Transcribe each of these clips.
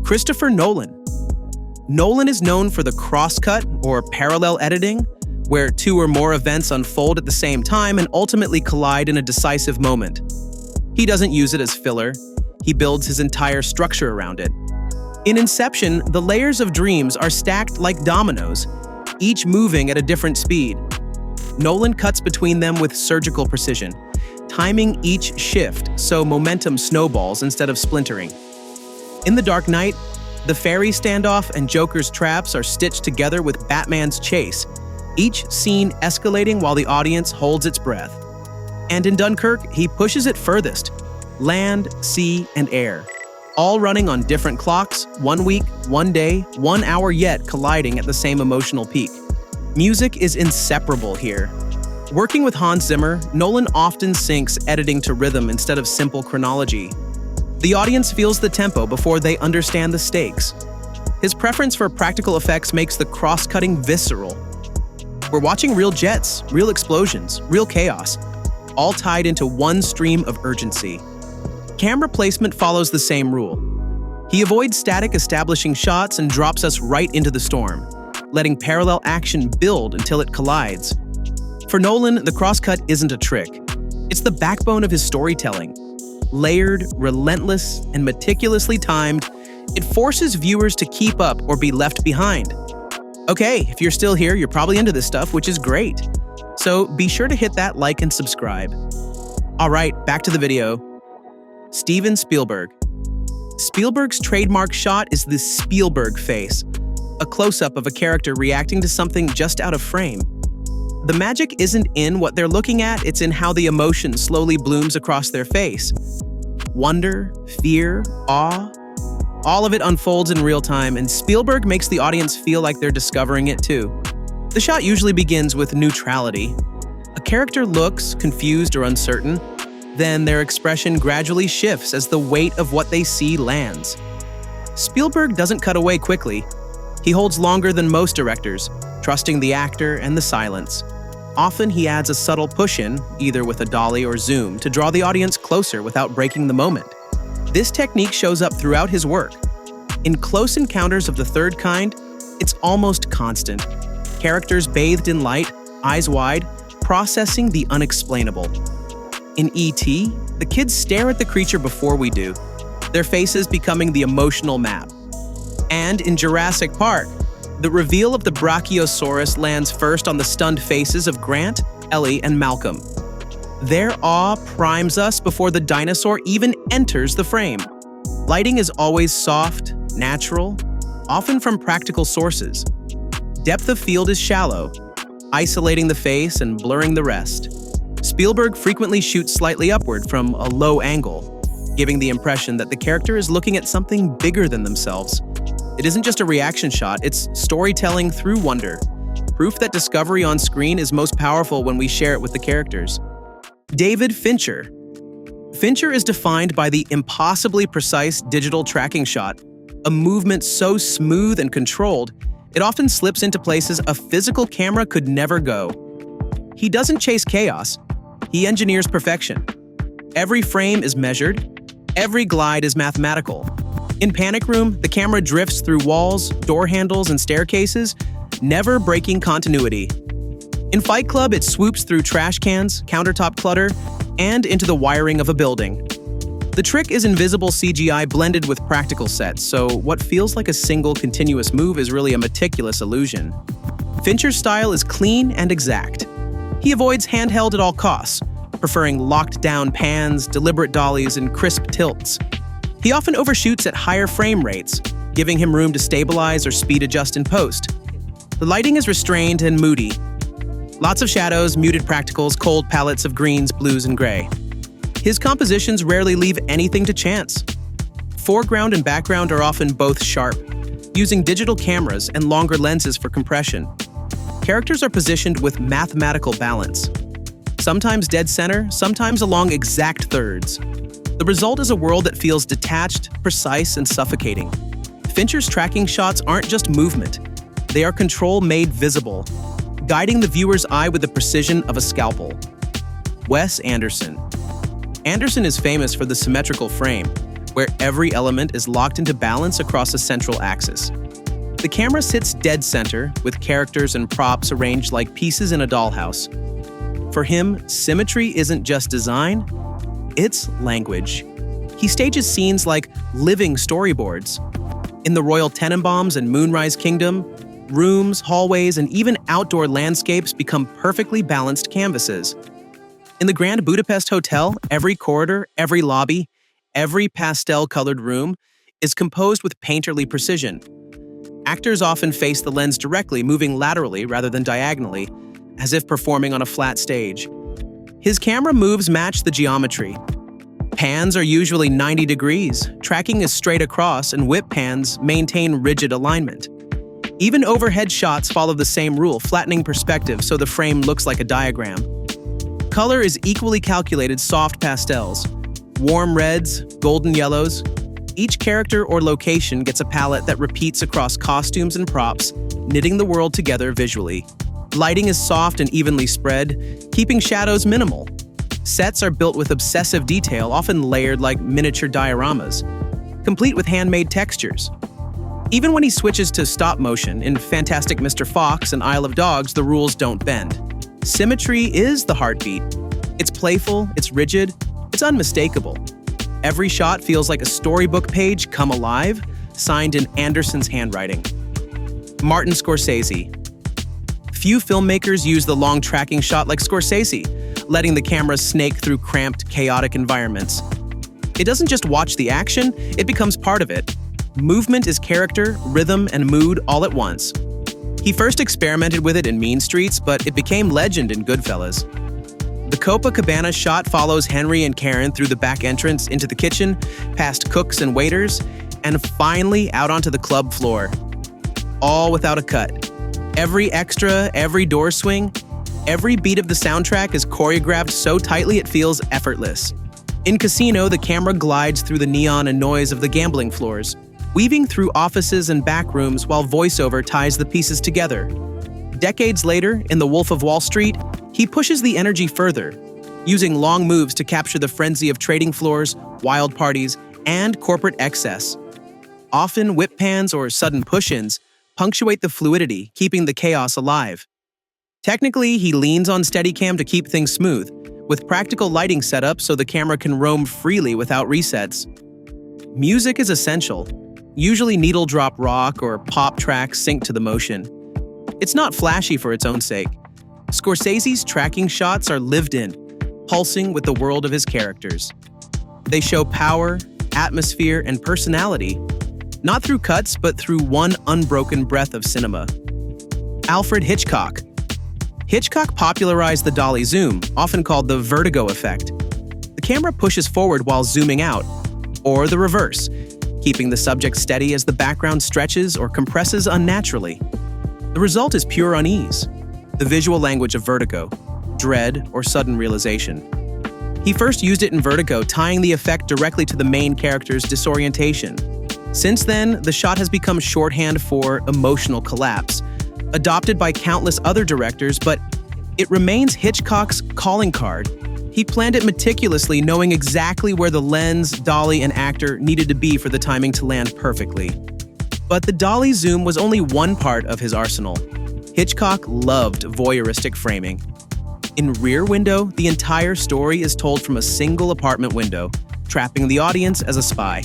Christopher Nolan. Nolan is known for the crosscut, or parallel editing, where two or more events unfold at the same time and ultimately collide in a decisive moment. He doesn't use it as filler. He builds his entire structure around it. In Inception, the layers of dreams are stacked like dominoes, each moving at a different speed. Nolan cuts between them with surgical precision, timing each shift so momentum snowballs instead of splintering. In The Dark Knight, the fairy standoff and Joker's traps are stitched together with Batman's chase, each scene escalating while the audience holds its breath. And in Dunkirk, he pushes it furthest: land, sea, and air, all running on different clocks, 1 week, 1 day, 1 hour, yet colliding at the same emotional peak. Music is inseparable here. Working with Hans Zimmer, Nolan often syncs editing to rhythm instead of simple chronology. The audience feels the tempo before they understand the stakes. His preference for practical effects makes the cross-cutting visceral. We're watching real jets, real explosions, real chaos, all tied into one stream of urgency. Camera placement follows the same rule. He avoids static establishing shots and drops us right into the storm, letting parallel action build until it collides. For Nolan, the crosscut isn't a trick. It's the backbone of his storytelling. Layered, relentless, and meticulously timed, it forces viewers to keep up or be left behind. Okay, if you're still here, you're probably into this stuff, which is great. So be sure to hit that like and subscribe. All right, back to the video. Steven Spielberg. Spielberg's trademark shot is the Spielberg face, a close-up of a character reacting to something just out of frame. The magic isn't in what they're looking at, it's in how the emotion slowly blooms across their face. Wonder, fear, awe, all of it unfolds in real time, and Spielberg makes the audience feel like they're discovering it too. The shot usually begins with neutrality. A character looks confused or uncertain, then their expression gradually shifts as the weight of what they see lands. Spielberg doesn't cut away quickly. He holds longer than most directors, trusting the actor and the silence. Often he adds a subtle push-in, either with a dolly or zoom, to draw the audience closer without breaking the moment. This technique shows up throughout his work. In Close Encounters of the Third Kind, it's almost constant. Characters bathed in light, eyes wide, processing the unexplainable. In E.T., the kids stare at the creature before we do, their faces becoming the emotional map. And in Jurassic Park, the reveal of the Brachiosaurus lands first on the stunned faces of Grant, Ellie, and Malcolm. Their awe primes us before the dinosaur even enters the frame. Lighting is always soft, natural, often from practical sources. Depth of field is shallow, isolating the face and blurring the rest. Spielberg frequently shoots slightly upward from a low angle, giving the impression that the character is looking at something bigger than themselves. It isn't just a reaction shot, it's storytelling through wonder. Proof that discovery on screen is most powerful when we share it with the characters. David Fincher. Fincher is defined by the impossibly precise digital tracking shot, a movement so smooth and controlled, it often slips into places a physical camera could never go. He doesn't chase chaos, he engineers perfection. Every frame is measured, every glide is mathematical. In Panic Room, the camera drifts through walls, door handles, and staircases, never breaking continuity. In Fight Club, it swoops through trash cans, countertop clutter, and into the wiring of a building. The trick is invisible CGI blended with practical sets, so what feels like a single continuous move is really a meticulous illusion. Fincher's style is clean and exact. He avoids handheld at all costs, preferring locked-down pans, deliberate dollies, and crisp tilts. He often overshoots at higher frame rates, giving him room to stabilize or speed adjust in post. The lighting is restrained and moody. Lots of shadows, muted practicals, cold palettes of greens, blues, and gray. His compositions rarely leave anything to chance. Foreground and background are often both sharp, using digital cameras and longer lenses for compression. Characters are positioned with mathematical balance. Sometimes dead center, sometimes along exact thirds. The result is a world that feels detached, precise, and suffocating. Fincher's tracking shots aren't just movement. They are control made visible, guiding the viewer's eye with the precision of a scalpel. Wes Anderson. Anderson is famous for the symmetrical frame, where every element is locked into balance across a central axis. The camera sits dead center, with characters and props arranged like pieces in a dollhouse. For him, symmetry isn't just design, it's language. He stages scenes like living storyboards. In the Royal Tenenbaums and Moonrise Kingdom, rooms, hallways, and even outdoor landscapes become perfectly balanced canvases. In the Grand Budapest Hotel, every corridor, every lobby, every pastel-colored room is composed with painterly precision. Actors often face the lens directly, moving laterally rather than diagonally, as if performing on a flat stage. His camera moves match the geometry. Pans are usually 90 degrees, tracking is straight across, and whip pans maintain rigid alignment. Even overhead shots follow the same rule, flattening perspective so the frame looks like a diagram. Color is equally calculated soft pastels, warm reds, golden yellows. Each character or location gets a palette that repeats across costumes and props, knitting the world together visually. Lighting is soft and evenly spread, keeping shadows minimal. Sets are built with obsessive detail, often layered like miniature dioramas, complete with handmade textures. Even when he switches to stop motion in Fantastic Mr. Fox and Isle of Dogs, the rules don't bend. Symmetry is the heartbeat. It's playful, it's rigid, it's unmistakable. Every shot feels like a storybook page come alive, signed in Anderson's handwriting. Martin Scorsese. Few filmmakers use the long tracking shot like Scorsese, letting the camera snake through cramped, chaotic environments. It doesn't just watch the action, it becomes part of it. Movement is character, rhythm, and mood all at once. He first experimented with it in Mean Streets, but it became legend in Goodfellas. The Copacabana shot follows Henry and Karen through the back entrance into the kitchen, past cooks and waiters, and finally out onto the club floor. All without a cut. Every extra, every door swing, every beat of the soundtrack is choreographed so tightly it feels effortless. In Casino, the camera glides through the neon and noise of the gambling floors, weaving through offices and back rooms while voiceover ties the pieces together. Decades later, in The Wolf of Wall Street, he pushes the energy further, using long moves to capture the frenzy of trading floors, wild parties, and corporate excess. Often, whip pans or sudden push-ins punctuate the fluidity, keeping the chaos alive. Technically, he leans on Steadicam to keep things smooth, with practical lighting set up so the camera can roam freely without resets. Music is essential. Usually needle-drop rock or pop tracks sync to the motion. It's not flashy for its own sake. Scorsese's tracking shots are lived in, pulsing with the world of his characters. They show power, atmosphere, and personality, not through cuts, but through one unbroken breath of cinema. Alfred Hitchcock. Hitchcock popularized the dolly zoom, often called the vertigo effect. The camera pushes forward while zooming out, or the reverse, keeping the subject steady as the background stretches or compresses unnaturally. The result is pure unease, the visual language of vertigo, dread, or sudden realization. He first used it in Vertigo, tying the effect directly to the main character's disorientation. Since then, the shot has become shorthand for emotional collapse, adopted by countless other directors, but it remains Hitchcock's calling card. He planned it meticulously, knowing exactly where the lens, dolly, and actor needed to be for the timing to land perfectly. But the dolly zoom was only one part of his arsenal. Hitchcock loved voyeuristic framing. In Rear Window, the entire story is told from a single apartment window, trapping the audience as a spy.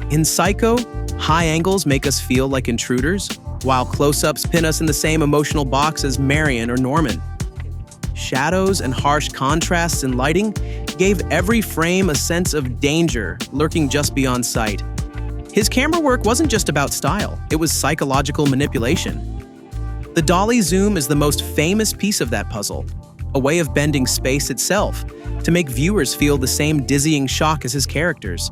In Psycho, high angles make us feel like intruders, while close-ups pin us in the same emotional box as Marion or Norman. Shadows and harsh contrasts in lighting gave every frame a sense of danger lurking just beyond sight. His camera work wasn't just about style, it was psychological manipulation. The dolly zoom is the most famous piece of that puzzle, a way of bending space itself to make viewers feel the same dizzying shock as his characters.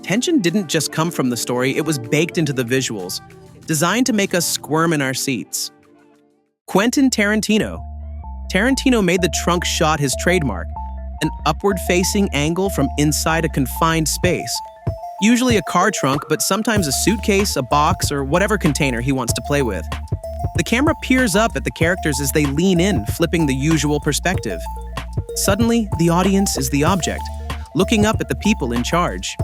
Tension didn't just come from the story, it was baked into the visuals, designed to make us squirm in our seats. Quentin Tarantino. Tarantino made the trunk shot his trademark, an upward-facing angle from inside a confined space. Usually a car trunk, but sometimes a suitcase, a box, or whatever container he wants to play with. The camera peers up at the characters as they lean in, flipping the usual perspective. Suddenly, the audience is the object, looking up at the people in charge.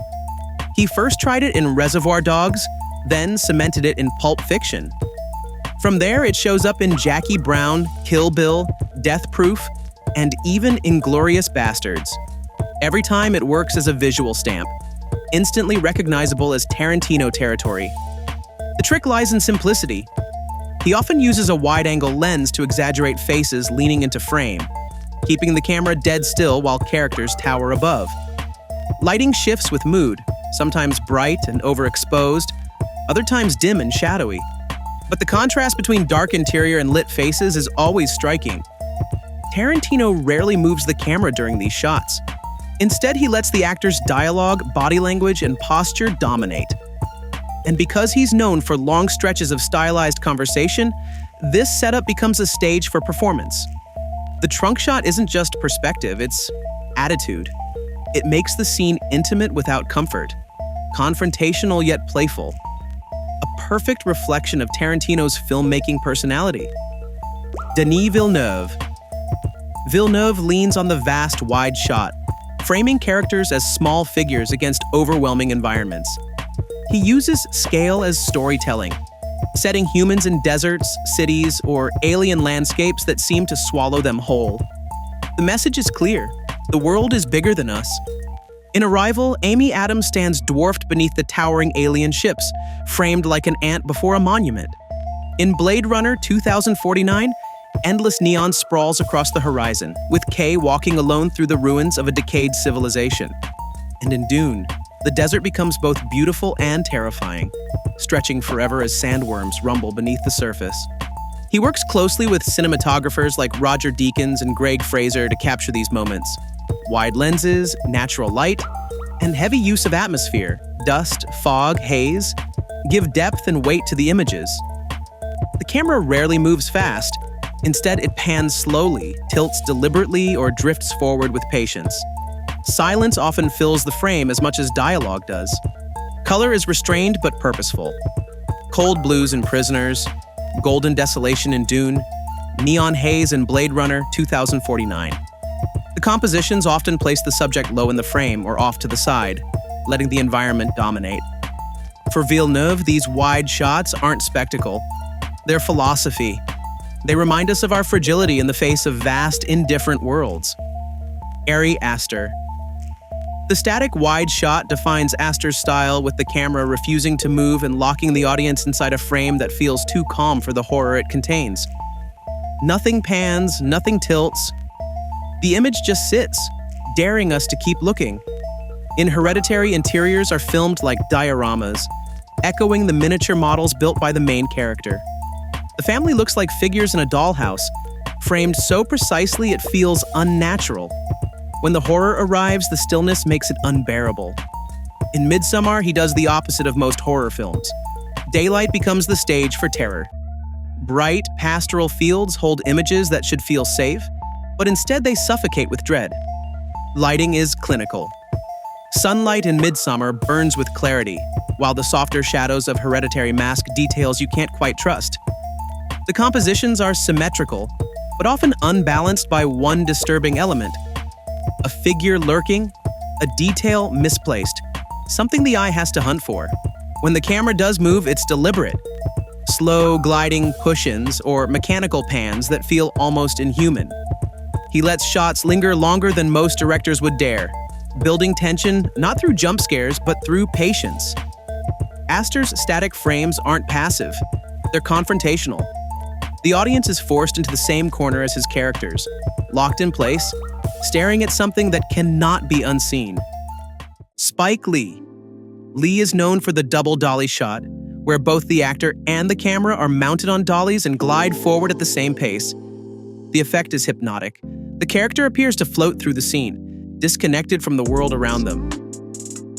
He first tried it in Reservoir Dogs, then cemented it in Pulp Fiction. From there, it shows up in Jackie Brown, Kill Bill, Death Proof, and even Inglourious Basterds. Every time it works as a visual stamp, instantly recognizable as Tarantino territory. The trick lies in simplicity. He often uses a wide-angle lens to exaggerate faces leaning into frame, keeping the camera dead still while characters tower above. Lighting shifts with mood, sometimes bright and overexposed, other times dim and shadowy. But the contrast between dark interior and lit faces is always striking. Tarantino rarely moves the camera during these shots. Instead, he lets the actors' dialogue, body language, and posture dominate. And because he's known for long stretches of stylized conversation, this setup becomes a stage for performance. The trunk shot isn't just perspective, it's attitude. It makes the scene intimate without comfort, confrontational yet playful. A perfect reflection of Tarantino's filmmaking personality. Denis Villeneuve. Villeneuve leans on the vast, wide shot, framing characters as small figures against overwhelming environments. He uses scale as storytelling, setting humans in deserts, cities, or alien landscapes that seem to swallow them whole. The message is clear. The world is bigger than us. In Arrival, Amy Adams stands dwarfed beneath the towering alien ships, framed like an ant before a monument. In Blade Runner 2049, endless neon sprawls across the horizon, with Kay walking alone through the ruins of a decayed civilization. And in Dune, the desert becomes both beautiful and terrifying, stretching forever as sandworms rumble beneath the surface. He works closely with cinematographers like Roger Deakins and Greg Fraser to capture these moments. Wide lenses, natural light, and heavy use of atmosphere, dust, fog, haze, give depth and weight to the images. The camera rarely moves fast. Instead, it pans slowly, tilts deliberately, or drifts forward with patience. Silence often fills the frame as much as dialogue does. Color is restrained but purposeful. Cold blues in Prisoners, golden desolation in Dune, neon haze in Blade Runner 2049. The compositions often place the subject low in the frame or off to the side, letting the environment dominate. For Villeneuve, these wide shots aren't spectacle. They're philosophy. They remind us of our fragility in the face of vast, indifferent worlds. Ari Aster. The static wide shot defines Aster's style, with the camera refusing to move and locking the audience inside a frame that feels too calm for the horror it contains. Nothing pans, nothing tilts. The image just sits, daring us to keep looking. In Hereditary, interiors are filmed like dioramas, echoing the miniature models built by the main character. The family looks like figures in a dollhouse, framed so precisely it feels unnatural. When the horror arrives, the stillness makes it unbearable. In Midsommar, he does the opposite of most horror films. Daylight becomes the stage for terror. Bright, pastoral fields hold images that should feel safe, but instead they suffocate with dread. Lighting is clinical. Sunlight in Midsommar burns with clarity, while the softer shadows of Hereditary mask details you can't quite trust. The compositions are symmetrical, but often unbalanced by one disturbing element. A figure lurking, a detail misplaced, something the eye has to hunt for. When the camera does move, it's deliberate. Slow, gliding push-ins or mechanical pans that feel almost inhuman. He lets shots linger longer than most directors would dare, building tension not through jump scares, but through patience. Aster's static frames aren't passive, they're confrontational. The audience is forced into the same corner as his characters, locked in place, staring at something that cannot be unseen. Spike Lee. Lee is known for the double dolly shot, where both the actor and the camera are mounted on dollies and glide forward at the same pace. The effect is hypnotic. The character appears to float through the scene, disconnected from the world around them.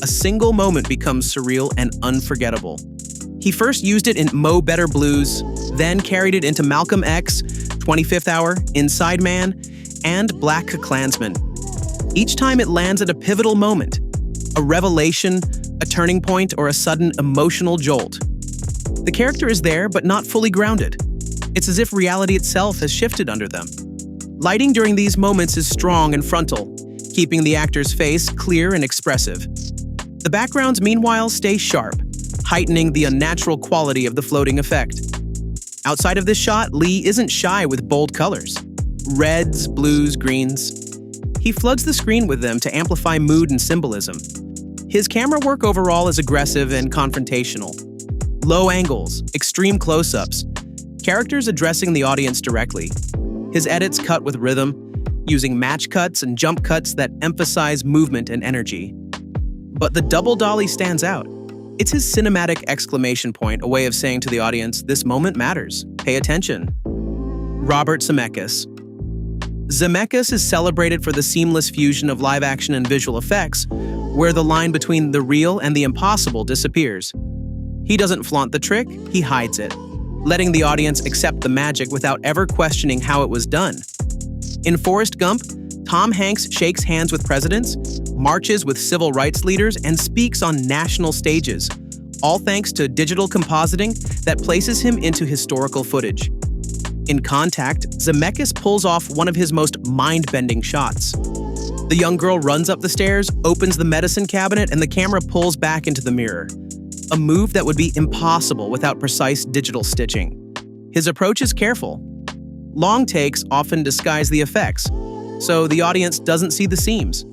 A single moment becomes surreal and unforgettable. He first used it in Mo Better Blues, then carried it into Malcolm X, 25th Hour, Inside Man, and Black Klansman. Each time it lands at a pivotal moment, a revelation, a turning point, or a sudden emotional jolt. The character is there, but not fully grounded. It's as if reality itself has shifted under them. Lighting during these moments is strong and frontal, keeping the actor's face clear and expressive. The backgrounds, meanwhile, stay sharp, heightening the unnatural quality of the floating effect. Outside of this shot, Lee isn't shy with bold colors. Reds, blues, greens. He floods the screen with them to amplify mood and symbolism. His camera work overall is aggressive and confrontational. Low angles, extreme close-ups, characters addressing the audience directly. His edits cut with rhythm, using match cuts and jump cuts that emphasize movement and energy. But the double dolly stands out. It's his cinematic exclamation point, a way of saying to the audience, this moment matters. Pay attention. Robert Zemeckis. Zemeckis is celebrated for the seamless fusion of live action and visual effects, where the line between the real and the impossible disappears. He doesn't flaunt the trick, he hides it, letting the audience accept the magic without ever questioning how it was done. In Forrest Gump, Tom Hanks shakes hands with presidents, marches with civil rights leaders, and speaks on national stages, all thanks to digital compositing that places him into historical footage. In Contact, Zemeckis pulls off one of his most mind-bending shots. The young girl runs up the stairs, opens the medicine cabinet, and the camera pulls back into the mirror. A move that would be impossible without precise digital stitching. His approach is careful. Long takes often disguise the effects, so the audience doesn't see the seams.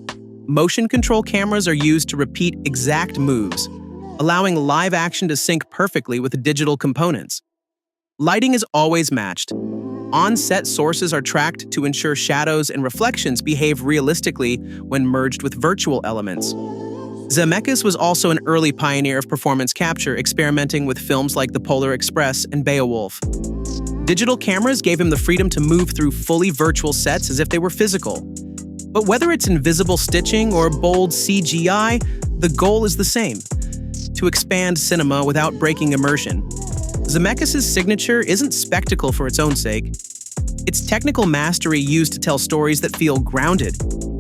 Motion control cameras are used to repeat exact moves, allowing live action to sync perfectly with digital components. Lighting is always matched. On-set sources are tracked to ensure shadows and reflections behave realistically when merged with virtual elements. Zemeckis was also an early pioneer of performance capture, experimenting with films like The Polar Express and Beowulf. Digital cameras gave him the freedom to move through fully virtual sets as if they were physical. But whether it's invisible stitching or bold CGI, the goal is the same: to expand cinema without breaking immersion. Zemeckis' signature isn't spectacle for its own sake. It's technical mastery used to tell stories that feel grounded,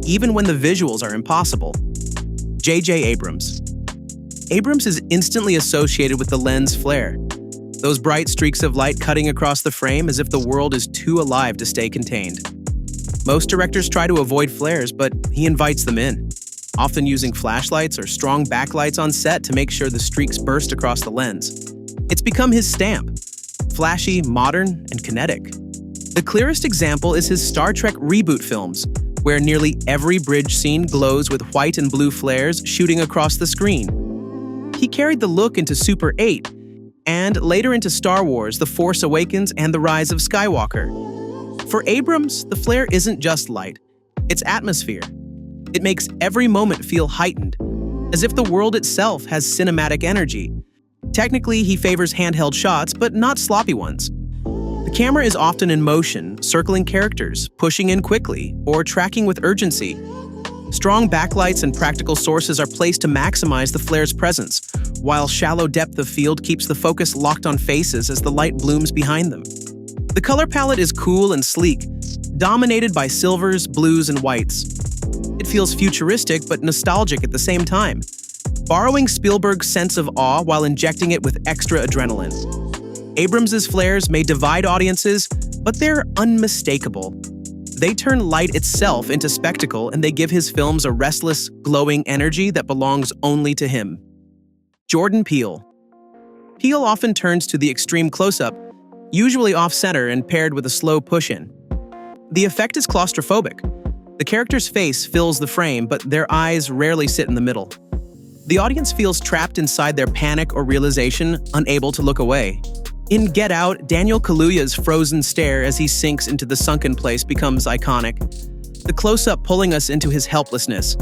even when the visuals are impossible. J.J. Abrams. Abrams is instantly associated with the lens flare, those bright streaks of light cutting across the frame as if the world is too alive to stay contained. Most directors try to avoid flares, but he invites them in, often using flashlights or strong backlights on set to make sure the streaks burst across the lens. It's become his stamp: flashy, modern, and kinetic. The clearest example is his Star Trek reboot films, where nearly every bridge scene glows with white and blue flares shooting across the screen. He carried the look into Super 8, and later into Star Wars, The Force Awakens, and The Rise of Skywalker. For Abrams, the flare isn't just light, it's atmosphere. It makes every moment feel heightened, as if the world itself has cinematic energy. Technically, he favors handheld shots, but not sloppy ones. The camera is often in motion, circling characters, pushing in quickly, or tracking with urgency. Strong backlights and practical sources are placed to maximize the flare's presence, while shallow depth of field keeps the focus locked on faces as the light blooms behind them. The color palette is cool and sleek, dominated by silvers, blues, and whites. It feels futuristic but nostalgic at the same time, borrowing Spielberg's sense of awe while injecting it with extra adrenaline. Abrams' flares may divide audiences, but they're unmistakable. They turn light itself into spectacle, and they give his films a restless, glowing energy that belongs only to him. Jordan Peele. Peele often turns to the extreme close-up, usually off-center and paired with a slow push-in. The effect is claustrophobic. The character's face fills the frame, but their eyes rarely sit in the middle. The audience feels trapped inside their panic or realization, unable to look away. In Get Out, Daniel Kaluuya's frozen stare as he sinks into the sunken place becomes iconic, the close-up pulling us into his helplessness.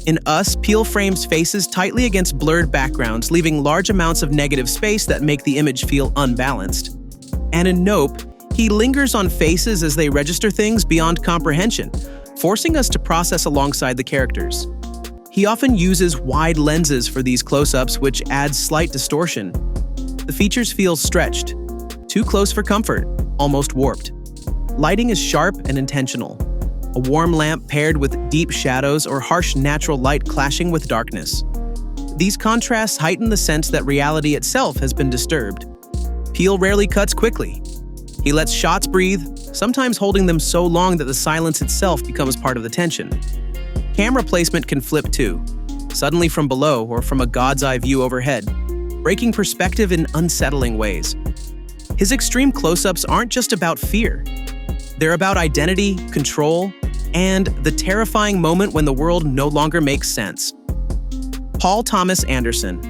In Us, Peele frames faces tightly against blurred backgrounds, leaving large amounts of negative space that make the image feel unbalanced. And in Nope, he lingers on faces as they register things beyond comprehension, forcing us to process alongside the characters. He often uses wide lenses for these close-ups, which adds slight distortion. The features feel stretched, too close for comfort, almost warped. Lighting is sharp and intentional. A warm lamp paired with deep shadows or harsh natural light clashing with darkness. These contrasts heighten the sense that reality itself has been disturbed. Peele rarely cuts quickly. He lets shots breathe, sometimes holding them so long that the silence itself becomes part of the tension. Camera placement can flip too. suddenly from below or from a god's eye view overhead, breaking perspective in unsettling ways. His extreme close-ups aren't just about fear. They're about identity, control, and the terrifying moment when the world no longer makes sense. Paul Thomas Anderson.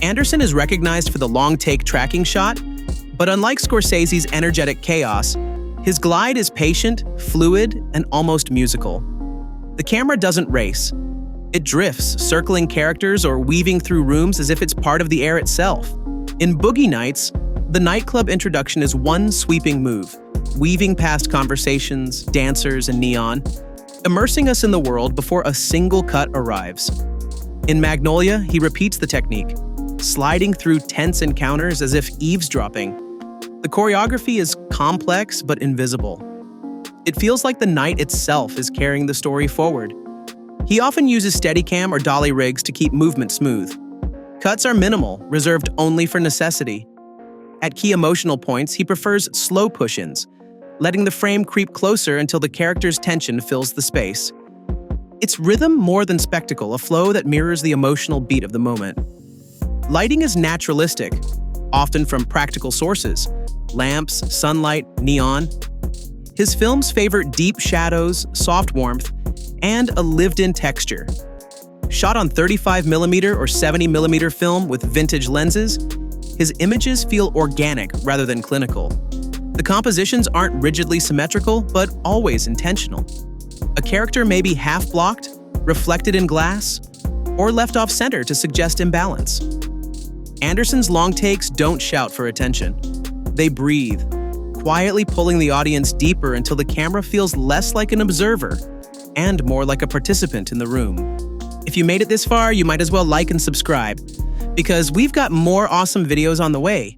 Anderson is recognized for the long-take tracking shot, but unlike Scorsese's energetic chaos, his glide is patient, fluid, and almost musical. The camera doesn't race. It drifts, circling characters or weaving through rooms as if it's part of the air itself. In Boogie Nights, the nightclub introduction is one sweeping move, weaving past conversations, dancers, and neon, immersing us in the world before a single cut arrives. In Magnolia, he repeats the technique, sliding through tense encounters as if eavesdropping. The choreography is complex but invisible. It feels like the night itself is carrying the story forward. He often uses Steadicam or dolly rigs to keep movement smooth. Cuts are minimal, reserved only for necessity. At key emotional points, he prefers slow push-ins, letting the frame creep closer until the character's tension fills the space. It's rhythm more than spectacle, a flow that mirrors the emotional beat of the moment. Lighting is naturalistic, often from practical sources: lamps, sunlight, neon. His films favor deep shadows, soft warmth, and a lived-in texture. Shot on 35mm or 70mm film with vintage lenses, his images feel organic rather than clinical. The compositions aren't rigidly symmetrical, but always intentional. A character may be half-blocked, reflected in glass, or left off-center to suggest imbalance. Anderson's long takes don't shout for attention. They breathe, quietly pulling the audience deeper until the camera feels less like an observer and more like a participant in the room. If you made it this far, you might as well like and subscribe, because we've got more awesome videos on the way.